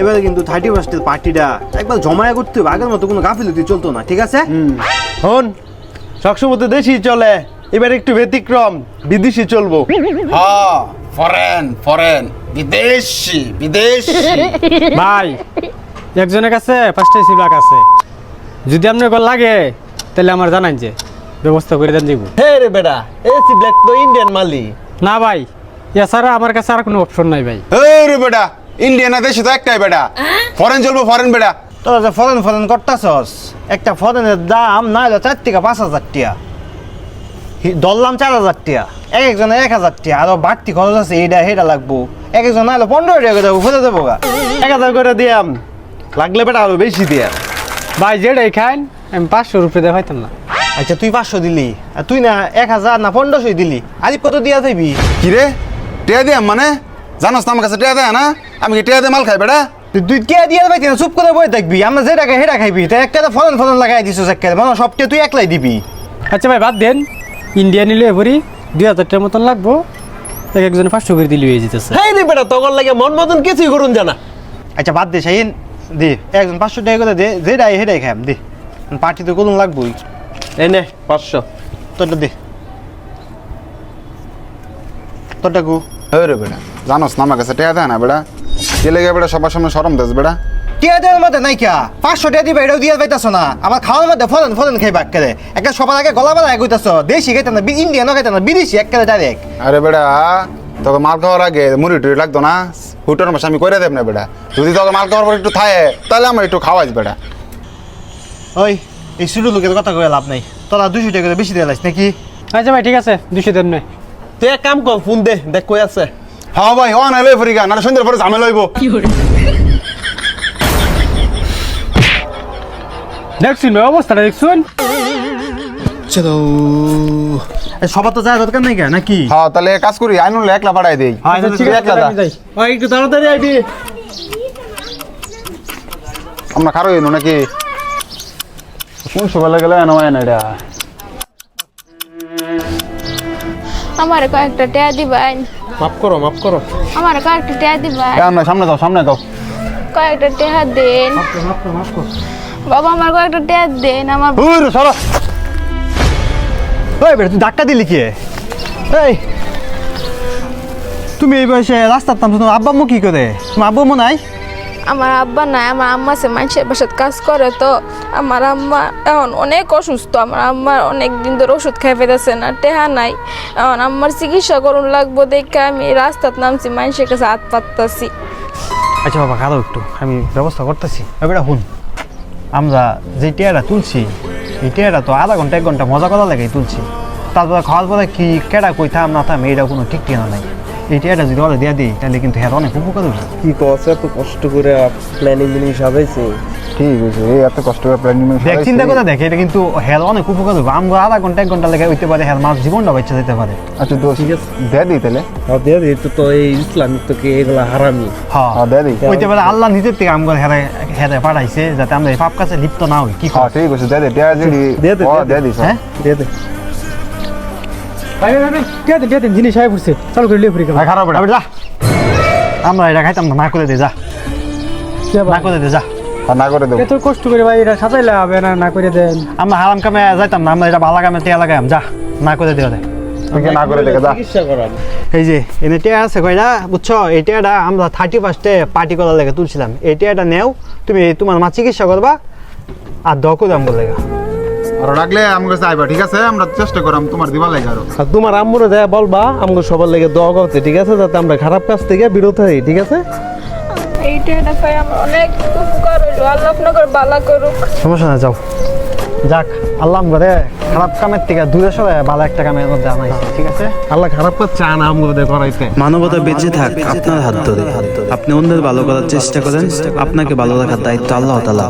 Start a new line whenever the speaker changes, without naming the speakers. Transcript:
এবারে কিন্তু 31st পার্টিটা একবার জমায়া করতে হবে, আগের মতো কোনো গাফিলতি চলতো না, ঠিক আছে?
হন সবসময় তো দেশি চলে, এবার একটু ব্যতিক্রম, বিদেশি চলবো।
হ্যাঁ, ফরেন বিদেশি
ভাই একজনের কাছে 5টা এসি ব্লক আছে, যদি আপনার ঘর লাগে তাহলে আমার জানান, যে ব্যবস্থা করে দেন দিব।
হে রে বেটা, এসি ব্ল্যাক তো ইন্ডিয়ান মালি
না ভাই, এছাড়া আমার কাছে আর কোনো অপশন নাই ভাই।
এই রে বেটা, ইন্ডিয়ান দেশে তো একটাই বেটা, ফরেন চলবো ফরেন বেটা।
তোরা যে ফরেন করতেছস, একটা ফরেনের দাম না হলো 4 থেকে 5,000 টাকা, ধরলাম 4,000 টাকা, একজনের 1,000 টাকা, আরো বাড়তি খরচ আছে, এইটা হেটা লাগবো, একজন না হলো 15 টাকা করে ফেলে দেবো গা।
1000 করে দিয়াম, লাগলে বেটা আরো বেশি দিয়া।
ভাই যেটাই খান আমি 500 রুপয়ে দিয়ে পাইতাম না।
আচ্ছা তুই 500 দিলি, আর তুই না 1,000 না 1500 দিলি, আরিফ কত দিয়া যাবি?
কি রে, টিয়া দে মানে জানোস না আমার কাছে টিয়া দেয় না, আমি কি টিয়া দে মাল খাই বেটা?
তুই কে দিয়া পাইতি না, চুপ করে বই দেখবি, আমরা যে টাকা হেটা খাইবি, তাই একটা ফরেন লাগাই দিছিস, একটা মানে সবটা তুই একলাই দিবি।
আচ্ছা ভাই বাদ দেন, ইন্ডিয়া নিলে এবারই 2000 টাকার মতন লাগবো, একজনে 500 করে দিলে হয়ে যেতেছে।
হেই রে বেটা, তখন লাগে মন মতন কিছুই করুন জানা।
আচ্ছা বাদ দে শাহিন, দে একজন 500 টাকা করে দে, যেটাই হেটাই খাইম দে, পার্টি তো কোনো লাগবোই।
এই নে 500।
তোরটা দে, তোরটা গু।
এই রে বেটা, জানোস না আমার কাছে টিয়া দেয় না বেটা, কে লেগে বেটা সবার সামনে শরম দেস বেটা?
টিয়া দেওয়ার মধ্যে নাই কিয়া, 500 টাকা দিবে, এটাও দিয়ে পাইতাছ না, আমার খাওয়ার মধ্যে ফরেন খাইবা একেবারে, একটা সবার আগে গলা বাড়া এগোইতাছ, দেশি খাইতে না, ইন্ডিয়ানও খাইতে না, বিদেশি একেবারে ডাইরেক্ট।
আরে বেটা, তোকে মাল খাওয়ার আগে মুড়ি টুড়ি লাগতো না, হুটার মাসে আমি করে দেব না বেটা, যদি তোকে মাল খাওয়ার পর একটু থাকে তাহলে আমার একটু খাওয়াইস বেটা।
ওই এই শুরু লোকের কথা কয়ে লাভ নাই, তোরা 200 টাকা করে বেশি দিয়ে লাইস নাকি?
আচ্ছা ভাই ঠিক আছে, 200 দেন নয়।
তুই এক কাম কর, ফোন দে, দেখ কই আছে।
হ্যাঁ ভাই, হ্যাঁ না লই ফরিগা, না সন্ধ্যার পরে ঝামেলা হইব।
দেখছুন ভাই অবস্থাটা, দেখছুন?
চলো সবার তো যাওয়ার দরকার নাই কেন নাকি?
হ্যাঁ তাহলে এক কাজ করি, আইনুল একলা পাঠাই দেই।
আচ্ছা ঠিক আছে,
একলা
আমি যাই।
ভাই একটু তাড়াতাড়ি আইবি।
আমরা খারো এনো নাকি কোন সকালে গেলে নয় না এটা।
আমার কয়েকটা টেয়া দিবেন,
মাফ করো।
আমার কয়েকটা টেয়া দিবেন,
না সামনে যাও।
কয়েকটা টেয়া দেন বাবা, আমার কয়েকটা টেয়া দেন আমার।
ওরে সরো, ওই বেটা তুই ধাক্কা দিলি কি? এই তুমি এই বয়সে রাস্তার নামছো, তোমার আব্বা আম্মু কি করে? তোমার আব্বা আম্মু নাই?
আমার আব্বা নাই, আমার আম্মা সে মানুষের বাসায় কাজ করে, তো আমার আম্মা এখন অনেক অসুস্থ, আমার আম্মার অনেক দিন ধরে ওষুধ খাই পেতেছে না, টেহা নাই, এখন আম্মার চিকিৎসা করুন লাগবো দেখে আমি রাস্তার নামছি, মানুষের কাছে হাত পাততাছি।
আচ্ছা বাবা খারাপ, একটু আমি ব্যবস্থা করতেছি। এবার শুন, আমরা যে টিয়াটা তুলছি, এই টিয়াটা তো আধা ঘন্টা 1 ঘন্টা মজা করা লেগেই তুলছি, তারপরে খাওয়ার পরে কি কেডা কই থাম না থাম এইটা কোনো ঠিক ঠিকানা নাই। এই টিয়াটা যদি ওরা দিয়ে দিই তাহলে কিন্তু হ্যাঁ অনেক উপকার হবে।
কি কষ্ট, এত কষ্ট করে প্ল্যানিং সাজাইছে।
ঠিক আছে, এই এত কষ্ট করে প্ল্যানিং
দেখ চিন্তা করে দেখ, এটা কিন্তু হ্যাঁ অনেক উপকার হবে, আমরা আধা ঘন্টা 1 ঘন্টা লেগে হইতে পারে, হ্যাঁ মাছ জীবনটা বাচ্চা যেতে পারে।
আচ্ছা তো ঠিক আছে, দে দিই তাহলে।
দিয়ে দিই তো, এই ইসলামিক তোকে এগুলা হারামি।
হ্যাঁ
হ্যাঁ দে দিই।
হইতে পারে আল্লাহ নিজের থেকে আমরা হেরে পাঠাইছে যাতে আমরা এই পাপ কাছে লিপ্ত না হই। কি
হ্যাঁ ঠিক আছে, দে দে টিয়া যদি দে দিস।
হ্যাঁ
দিয়ে দে।
ভাই টেয়া দেন, জিনিস আয় পড়ছে, চালু করে লিয়ে পড়ি গেল।
খারাপ বেটা, যা আমরা এটা খাইতাম না, না করে দে, যা না করে দে, যা
না করে দেবো।
এত কষ্ট করে ভাই এটা সাজাইলে হবে না, না করে দেন।
আমরা হারাম কামে যাইতাম না, আমরা এটা ভালো কামে টিয়া লাগাইম, যা না করে দেওয়া যায়।
তুই না করে দেখে যা।
চিকিৎসা করাম।
এই যে এনে টিয়া আছে কয়টা বুঝছো, এই টিয়াটা আমরা 31st পার্টি করার লেগে তুলছিলাম, এই টিয়াটা নেও, তুমি তোমার মা চিকিৎসা করবা আর দকও দাম বলে।
আর রাখলে আমার কাছে আইবা, ঠিক আছে? আমরা চেষ্টা করাম তোমার দিবা লাগে আরো।
আর তোমার আম্মুরে দেয়া বলবা আমাকে সবার লেগে দোয়া করতে, ঠিক আছে? যাতে আমরা খারাপ কাজ থেকে বিরত হই, ঠিক আছে?
এই টেয়াটা পাই আমার অনেক উপকার হইলো, আল্লাহ আপনাকে ভালো করুক।
সমস্যা না, যাও। যাক আল্লাহ আমাদের খারাপ কামের থেকে দূরে সরে ভালো একটা কামের মধ্যে আনাইছে, ঠিক আছে?
আল্লাহ খারাপ কাজ চায় না আমাদের করাইতে।
মানবতা বেঁচে থাক আপনার হাত ধরে, আপনি অন্যের ভালো করার চেষ্টা করেন, আপনাকে ভালো রাখার দায়িত্ব আল্লাহ তাআলা।